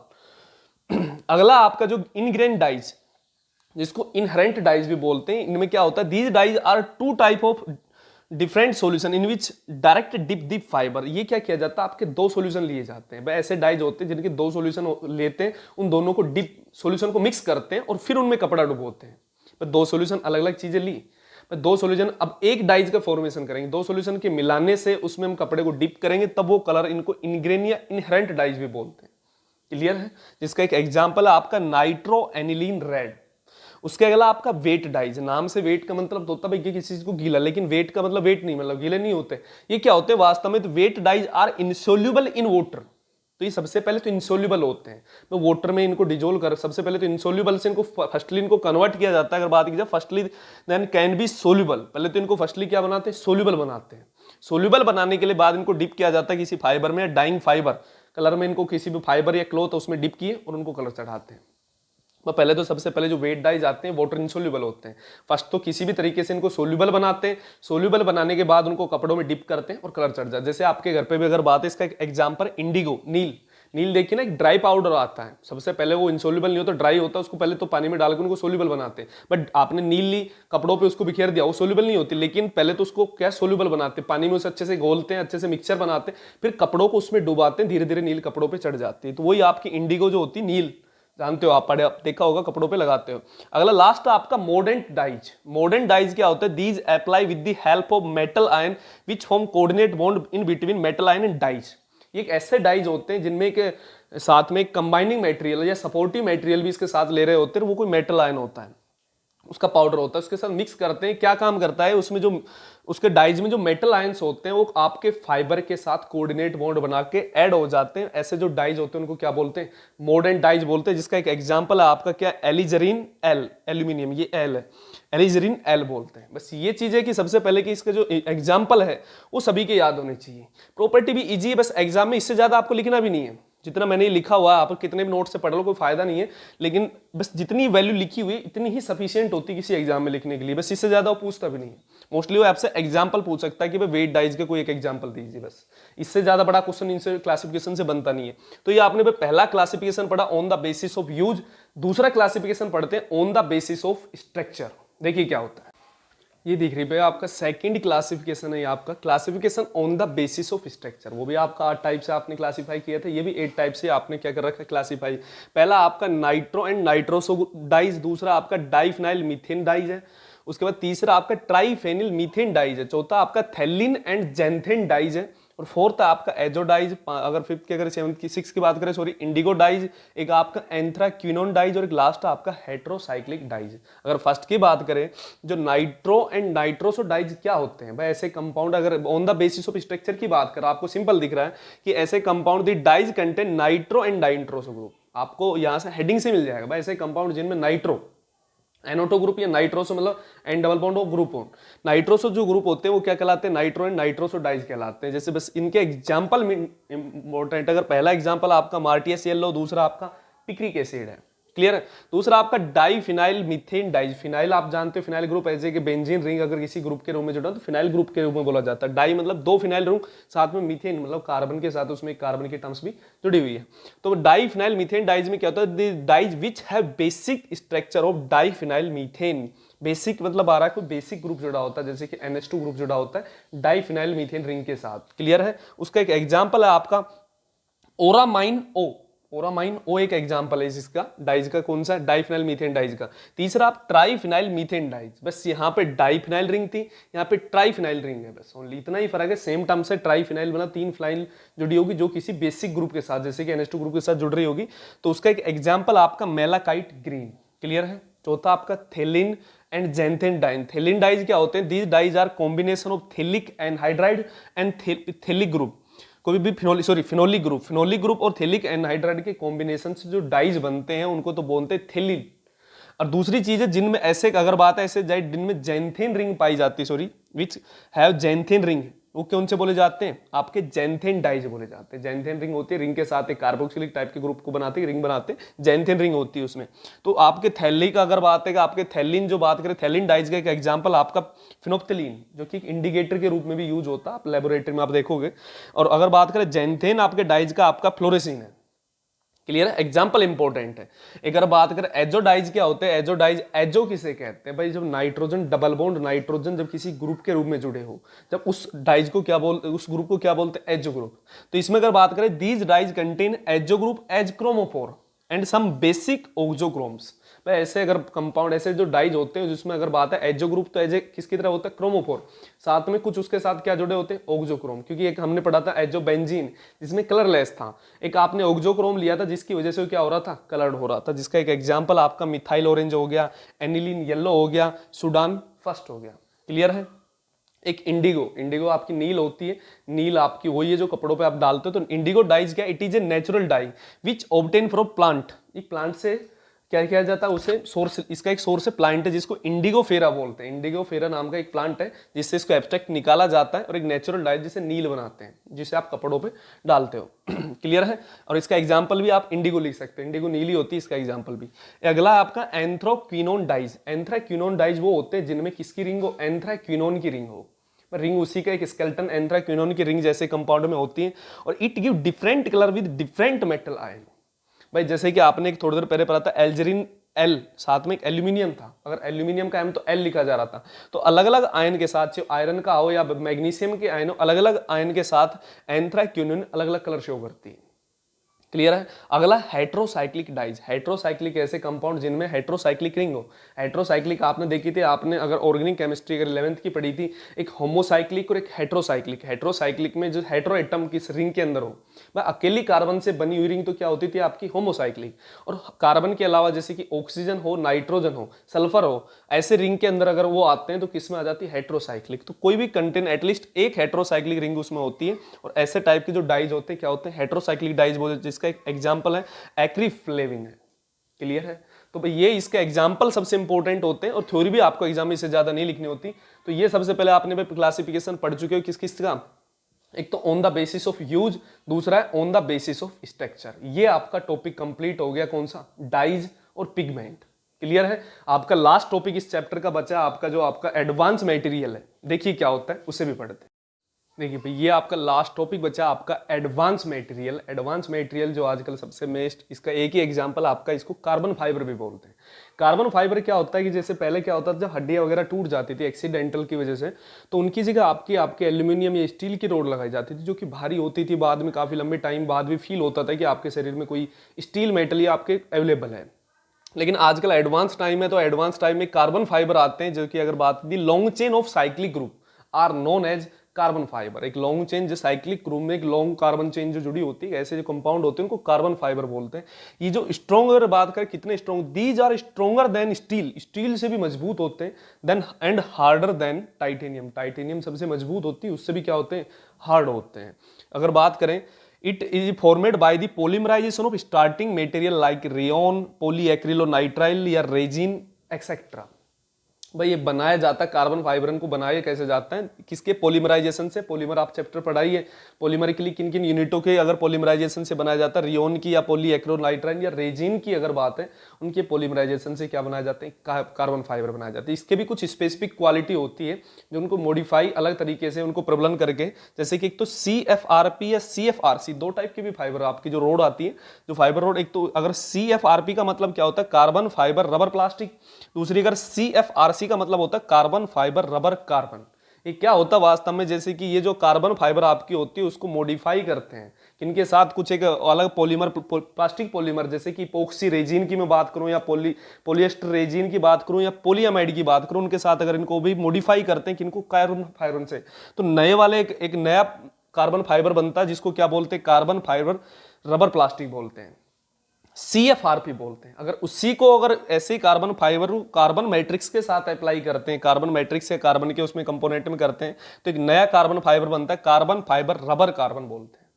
अगला आपका जो इनग्रेन डाइज, जिसको इनहेरेंट डाइज भी बोलते हैं, इनमें क्या होता है, these dyes are 2 type of different solution in which direct dip the fibre. ये क्या किया जाता है, आपके 2 सॉल्यूशन लिए जाते हैं भाई, ऐसे डाइज होते हैं जिनके 2 सॉल्यूशन लेते हैं, उन दोनों को डिप सॉल्यूशन को मिक्स करते हैं और फिर उनमें कपड़ा डुबोते हैं। 2 सॉल्यूशन अलग अलग चीजें ली, 2 सॉल्यूशन अब एक डाइज का फॉर्मेशन करेंगे, 2 सॉल्यूशन के मिलाने से उसमें हम कपड़े को डिप करेंगे, तब वो कलर, इनको इनग्रेन या इनहेरेंट डाइज भी बोलते हैं। क्लियर है। जिसका एक एग्जांपल है आपका नाइट्रो एनिलीन रेड। उसके अगला आपका वेट डाइज। नाम से वेट का मतलब तो होता है भाई किसी चीज को गीला, लेकिन वेट का मतलब वेट नहीं, मतलब गीले नहीं होते। ये क्या होते हैं वास्तव में, तो vat dyes are insoluble in water. तो ये सबसे पहले तो इनसोल्यूबल होते हैं, तो वाटर में इनको डिजोल्व कर, सबसे पहले तो इनसोल्यूबल से इनको फर्स्टली इनको कन्वर्ट किया जाता है। अगर बात की जाए firstly then can be soluble, पहले तो इनको फर्स्टली क्या बनाते हैं, सोल्यूबल बनाते हैं। सोल्यूबल बनाने के लिए बाद इनको डिप किया जाता है किसी फाइबर में, डाइंग फाइबर कलर में, इनको किसी भी फाइबर या क्लॉथ उसमें डिप किए और उनको कलर चढ़ाते हैं। तो पहले तो सबसे पहले जो वेट डाइज आते हैं वाटर इनसोल्यूबल होते हैं। फर्स्ट तो किसी भी तरीके से इनको सोल्यूबल बनाते हैं, सोल्यूबल बनाने के बाद उनको कपड़ों में डिप करते हैं और कलर चढ़ जाता है। जैसे आपके घर पे भी अगर बात है, इसका एक एग्जांपल इंडिगो, नील। नील देखिए ना, एक ड्राई पाउडर आता है, सबसे पहले वो इनसोल्यूबल नहीं होता, ड्राई होता है, उसको पहले तो पानी में डालकर उनको सोल्यूबल बनाते हैं। बट आपने नील ली, कपड़ों पे उसको बिखेर दिया, वो सोल्यूबल नहीं होती, लेकिन पहले तो उसको क्या सोल्यूबल बनाते हैं, पानी में उसे अच्छे से घोलते हैं, अच्छे से मिक्सचर बनाते हैं, फिर कपड़ों को उसमें डुबाते हैं, धीरे धीरे नील कपड़ों पर चढ़ जाती है। तो वही आपकी इंडिगो जो होती है, नील जानते हो आप, पढ़े देखा होगा, कपड़ों पे लगाते हो। अगला लास्ट आपका मोडेंट डाइज। मोडेंट डाइज क्या होता है, these apply with the help of metal ion which form coordinate bond in between metal ion and dyes. ये एक ऐसे डाइज होते हैं जिनमें के साथ में कंबाइनिंग मटेरियल या सपोर्टिव मटेरियल भी इसके साथ ले रहे होते हैं, वो कोई मेटल आयन होता है, उसका पाउडर होता है, उसके साथ मिक्स करते हैं। क्या काम करता है, उसमें जो उसके डाइज में जो मेटल आयंस होते हैं वो आपके फाइबर के साथ कोऑर्डिनेट बॉन्ड बना के ऐड हो जाते हैं। ऐसे जो डाइज होते हैं उनको क्या बोलते हैं, मोडेंट डाइज बोलते हैं। जिसका एक एग्जांपल है आपका क्या, एलिजरीन एल, एल्यूमिनियम, ये एल है, एलिजरीन एल बोलते हैं। बस ये चीज है कि सबसे पहले कि इसका जो एग्जाम्पल है वो सभी के याद होने चाहिए। प्रॉपर्टी भी इजी है, बस एग्जाम में इससे ज्यादा आपको लिखना भी नहीं है, जितना मैंने ये लिखा हुआ है, आप कितने भी नोट से पढ़ लो कोई फायदा नहीं है, लेकिन बस जितनी वैल्यू लिखी हुई है इतनी ही सफिशिएंट होती है किसी एग्जाम में लिखने के लिए, बस इससे ज्यादा वो पूछता भी नहीं है। मोस्टली वो आपसे एग्जाम्पल पूछ सकता है कि भाई वेट डाइज के कोई एक एग्जाम्पल दीजिए, बस इससे ज्यादा बड़ा क्वेश्चन इनसे क्लासिफिकेशन से बनता नहीं है। तो ये आपने पहला क्लासिफिकेशन पढ़ा on the basis of use, दूसरा क्लासिफिकेशन पढ़ते हैं on the basis of structure. देखिए क्या होता है, ये दिख रही है आपका सेकंड क्लासिफिकेशन है, ये आपका classification on the basis of structure. वो भी आपका 8 टाइप से आपने क्लासिफाई किया था, ये भी 8 टाइप से आपने क्या कर रखा है क्लासिफाई। पहला आपका नाइट्रो एंड नाइट्रोसो डाइज, दूसरा आपका डाइफिनाइल मीथेन डाइज है, उसके बाद तीसरा आपका ट्राइफेनिल मीथेन डाइज है, चौथा आपका थैलिन एंड जेंथेन डाइज है, और फोर्थ आपका एजोडाइज, अगर फिफ्थ की अगर सेवंथ की सिक्स की बात करें सॉरी इंडिगो डाइज, एक आपका एंथ्राक्विनोन डाइज, और एक लास्ट आपका हेट्रोसाइक्लिक डाइज। अगर फर्स्ट की बात करें जो नाइट्रो एंड नाइट्रोसो डाइज क्या होते हैं भाई, ऐसे कंपाउंड अगर on the basis of structure की बात करें आपको सिंपल दिख रहा है कि ऐसे compound the dyes contain nitro and nitroso group, आपको यहां से हेडिंग से मिल जाएगा भाई ऐसे कंपाउंड जिनमें नाइट्रो एनोटो ग्रुप या नाइट्रोसो मतलब एन डबल बॉन्ड ग्रुप हो, नाइट्रोसो जो ग्रुप होते हैं वो क्या कहलाते हैं नाइट्रो एंड नाइट्रोसो डाइज कहलाते हैं। जैसे बस इनके एग्जांपल में इंपॉर्टेंट, अगर पहला एग्जांपल आपका मार्टियस येलो, दूसरा आपका पिक्रिक एसिड है, क्लियर है, दूसरा आपका डाइफिनाइल मीथेन डाइज, फिनाइल आप जानते हो फिनाइल ग्रुप ऐसे कि बेंजीन रिंग अगर किसी ग्रुप के रूप में जुड़ा तो फिनाइल ग्रुप के रूप में बोला जाता है। डाई मतलब दो फिनाइल रिंग, साथ में मीथेन मतलब कार्बन के साथ उसमें कार्बन की टर्म्स भी जुड़ी हुई है। तो डाइफिनाइल मीथेन डाइज में क्या होता है, dyes which have basic structure of diphenyl methane, बेसिक मतलब आ रहा है कोई बेसिक ग्रुप जुड़ा होता है, जैसे कि NH2 ग्रुप जुड़ा होता है डाइफिनाइल मीथेन रिंग के साथ, क्लियर है। उसका एक एग्जांपल है आपका ओरामाइन ओ, ओरामाइन ओ एक एग्जांपल है इसका डाइज का, कौन सा डाइफिनाइल मीथेन डाइज का। तीसरा आप ट्राइफिनाइल मीथेन डाइज, बस यहाँ पे डाइफिनाइल रिंग थी, यहाँ पे ट्राइफिनाइल रिंग है, बस ओनली इतना ही फर्क है, सेम टर्म से ट्राइफिनाइल बना, 3 फिनाइल जुड़ी होगी जो किसी बेसिक ग्रुप के साथ जैसे कि NH2 ग्रुप के साथ जुड़ रही होगी। तो उसका एक एग्जाम्पल आपका मेलाकाइट ग्रीन, क्लियर है। चौथा आपका phthalein and xanthene dyes, phthalein dyes क्या होते हैं, these dyes are combination of phthalic anhydride and phthalic group, कोई भी फिनोलिक ग्रुप और थेलिक एनहाइड्राइड के कॉम्बिनेशन से जो डाइज बनते हैं उनको तो बोलते हैं थेलिन। और दूसरी चीज है जिनमें ऐसे अगर बात है ऐसे डाइज जिनमें जैंथेन रिंग पाई जाती है, विच हैव जैंथेन रिंग, वो कौन से बोले जाते हैं आपके जैंथेन डाइज बोले जाते हैं। जैंथेन रिंग होती है, रिंग के साथ एक कार्बोक्सिलिक टाइप के ग्रुप को बनाते हैं, रिंग बनाते हैं, जैंथेन रिंग होती है उसमें। तो आपके थैलिक अगर बात है कि आपके थैलिन जो बात करें, थैलिन डाइज का एक एग्जांपल आपका फिनोप्थलीन जो कि इंडिकेटर के रूप में भी यूज होता है, आप लेबोरेटरी में आप देखोगे। और अगर बात करें जैंथेन आपके डाइज का आपका फ्लोरेसिन है, क्लियर है, एग्जाम्पल इंपॉर्टेंट है। एक अगर बात करें एजोडाइज क्या होते हैं, एजोडाइज एजो किसे कहते हैं भाई, जब नाइट्रोजन डबल बॉन्ड नाइट्रोजन जब किसी ग्रुप के रूप में जुड़े हो, जब उस डाइज को क्या बोलते, उस ग्रुप को क्या बोलते हैं एजो ग्रुप। तो इसमें अगर बात करें these dyes contain azo group as chromophore and some basic auxochromes, ऐसे अगर कंपाउंड ऐसे जो डाइज होते हैं जिसमें अगर बात है एजो ग्रुप तो एज किसकी तरह होता है क्रोमोफोर, साथ में कुछ उसके साथ क्या जुड़े होते हैं ओक्सोक्रोम, क्योंकि एक हमने पढ़ा था एजो बेंजीन जिसमें कलरलेस था, एक आपने ओक्सोक्रोम लिया था जिसकी वजह से क्या हो रहा था कलर्ड हो रहा था, जिसका एक एग्जांपल आपका मिथाइल ऑरेंज हो गया, एनिलीन येलो हो गया, सुडान फर्स्ट हो गया, क्लियर है। एक इंडिगो आपकी नील होती है, नील आपकी वही है जो कपड़ों पे आप डालते हो। तो इंडिगो डाइज क्या, it is a natural die which obtain from plant, एक प्लांट से क्या किया जाता है उसे सोर्स, इसका एक सोर्स है प्लांट है जिसको इंडिगो फेरा बोलते हैं, इंडिगो फेरा नाम का एक प्लांट है जिससे इसको एब्स्ट्रैक्ट निकाला जाता है, और एक नेचुरल डाई जिसे नील बनाते हैं जिसे आप कपड़ों पे डालते हो क्लियर है। और इसका एग्जाम्पल भी आप इंडिगो लिख सकते हैं, इंडिगो नीली होती है, इसका एग्जाम्पल भी। अगला आपका एंथ्राक्विनोन डाइज, एंथ्राक्विनोन डाइज वो होते हैं जिनमें किसकी रिंग हो, एंथ्राक्विनोन की रिंग हो, रिंग उसी का एक स्केलेटन एंथ्राक्विनोन की रिंग जैसे कंपाउंड में होती है, और it give different colour with different metal ion. भाई जैसे कि आपने एक थोड़ी देर पहले पढ़ा था एल्जरीन एल, साथ में एक एल्यूमिनियम था, अगर एल्यूमिनियम का एम तो एल लिखा जा रहा था, तो अलग अलग आयन के साथ चाहे आयरन का हो या मैग्नीशियम के आयन हो, अलग अलग आयन के साथ एंथ्राक्विनोन अलग अलग कलर शो करती है, क्लियर है। अगला हेट्रोसाइक्लिक डाइज, हेट्रोसाइक्लिक ऐसे कंपाउंड जिनमें हेट्रोसाइक्लिक रिंग हो, हेट्रोसाइक्लिक आपने देखी थी, आपने अगर ऑर्गेनिक केमिस्ट्री अगर 11th की पढ़ी थी, एक होमोसाइक्लिक और एक हेट्रोसाइक्लिक, हेट्रोसाइक्लिक में जो हेट्रो एटम किस रिंग के अंदर हो, वह अकेली कार्बन से बनी हुई रिंग तो क्या होती थी आपकी होमोसाइक्लिक, और कार्बन के अलावा जैसे कि ऑक्सीजन हो, नाइट्रोजन हो, सल्फर हो, ऐसे रिंग के अंदर अगर वो आते हैं तो किस में आ जाती है हेट्रोसाइक्लिक। तो कोई भी कंटेन एटलीस्ट एक हेट्रोसाइक्लिक रिंग उसमें होती है, और ऐसे टाइप के जो डाइज होते हैं क्या होते हैं हेट्रोसाइक्लिक डाइज बोलते हैं, जिसका एक एग्जांपल है एक्रीफ्लेविन है, क्लियर है। तो भाई ये इसके एग्जांपल सबसे इंपॉर्टेंट होते हैं, और थ्योरी भी आपको एग्जाम में इससे ज्यादा नहीं लिखनी होती। तो ये सबसे पहले आपने क्लासिफिकेशन पढ़ चुके हो किस किस का, एक तो on the basis of use, दूसरा है on the basis of structure. ये आपका टॉपिक कंप्लीट हो गया, कौन सा, डाइज और पिगमेंट। क्लियर है। आपका लास्ट टॉपिक इस चैप्टर का बचा है आपका जो आपका एडवांस मटेरियल है, देखिए क्या होता है उसे भी पढ़ते हैं। देखिए भाई ये आपका लास्ट टॉपिक बचा आपका एडवांस मटेरियल। एडवांस मटेरियल जो आजकल सबसे बेस्ट, इसका एक ही एग्जांपल आपका, इसको कार्बन फाइबर भी बोलते हैं। कार्बन फाइबर क्या होता है कि जैसे पहले क्या होता था, जब हड्डियां वगैरह टूट जाती थी एक्सीडेंटल की वजह से, तो उनकी जगह आपकी आपके एल्यूमिनियम या स्टील की रोड लगाई जाती थी, जो कि भारी होती थी। बाद में काफी लंबे टाइम बाद भी फील होता था कि आपके शरीर में कोई स्टील मेटल या आपके अवेलेबल है। लेकिन आजकल एडवांस टाइम है, तो एडवांस टाइम में कार्बन फाइबर आते हैं, जो कि अगर बात the long chain of cyclic group are known as carbon fibre. एक लॉन्ग चेन जो साइक्लिक ग्रुप में एक लॉन्ग कार्बन चेन जो जुड़ी होती है, ऐसे जो कंपाउंड होते हैं उनको कार्बन फाइबर बोलते हैं। ये जो स्ट्रॉन्ग, अगर बात करें कितने strong, these are stronger than steel, steel से भी मजबूत होते हैं, than and harder than titanium, titanium सबसे मजबूत होती है, उससे भी क्या होते हैं, हार्ड होते हैं। अगर बात करें, it is formed by the polymerisation of starting material like rayon, polyacrylonitrile या रेजिन एक्सेट्रा। भाई ये बनाया जाता है, कार्बन फाइबर को बनाया कैसे जाता है, किसके, पॉलीमराइजेशन से। पॉलीमर आप चैप्टर पढ़ाइए, पॉलीमर के लिए किन किन यूनिटों के अगर पॉलीमराइजेशन से बनाया जाता है, रियोन की या पॉलीएक्रिलोनाइट्राइल या रेजिन की अगर बात है, उनके पॉलीमराइजेशन से क्या बनाया जाते हैं, कार्बन फाइबर बनाया जाता है। इसके भी कुछ स्पेसिफिक क्वालिटी होती है जो उनको मॉडिफाई अलग तरीके से उनको प्रबलन करके, जैसे कि एक तो CFRP या CFRC, दो टाइप की भी फाइबर आपकी जो रोड आती है, जो फाइबर रोड, एक तो अगर CFRP का मतलब क्या होता है, कार्बन फाइबर रबर प्लास्टिक, दूसरी अगर CFRC का मतलब होता है कार्बन फाइबर रबर कार्बन। ये क्या होता है वास्तव में, जैसे कि ये जो कार्बन फाइबर आपकी होती है उसको मॉडिफाई करते हैं किनके साथ, कुछ एक अलग पॉलीमर, प्लास्टिक पॉलीमर, जैसे कि इपोक्सी रेजिन की मैं बात करूं, या पॉलिएस्टर रेजिन की बात करूं, या पॉलीअमाइड की बात करूं, उनके साथ अगर इनको भी मॉडिफाई करते हैं किनको, कार्बन फाइबर से, तो नए वाले एक नया कार्बन फाइबर बनता है, जिसको क्या बोलते हैं, कार्बन फाइबर रबर प्लास्टिक बोलते हैं, CFRP बोलते हैं। अगर उसी को अगर ऐसे कार्बन फाइबर कार्बन मैट्रिक्स के साथ अप्लाई करते हैं, कार्बन मैट्रिक्स या कार्बन के उसमें कंपोनेंट में करते हैं, तो एक नया कार्बन फाइबर बनता है, कार्बन फाइबर रबर कार्बन बोलते हैं।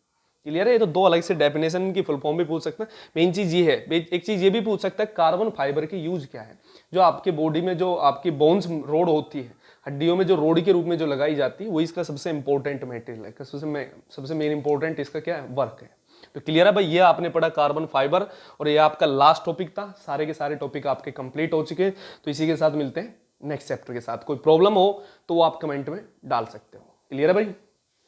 क्लियर है। ये तो दो अलग से डेफिनेशन की फुल फॉर्म भी पूछ सकते हैं। मेन चीज ये है, एक चीज ये भी पूछ सकता है कार्बन फाइबर की यूज क्या है, जो आपके बॉडी में जो आपकी बोन्स रोड होती है, हड्डियों में जो रोड के रूप में जो लगाई जाती है, वो इसका सबसे इंपॉर्टेंट मटेरियल है, सबसे मेन इंपॉर्टेंट इसका क्या है, वर्क है। तो क्लियर है भाई, ये आपने पढ़ा कार्बन फाइबर, और ये आपका लास्ट टॉपिक था। सारे के सारे टॉपिक आपके कंप्लीट हो चुके हैं। तो इसी के साथ मिलते हैं नेक्स्ट चैप्टर के साथ। कोई प्रॉब्लम हो तो वो आप कमेंट में डाल सकते हो। क्लियर है भाई।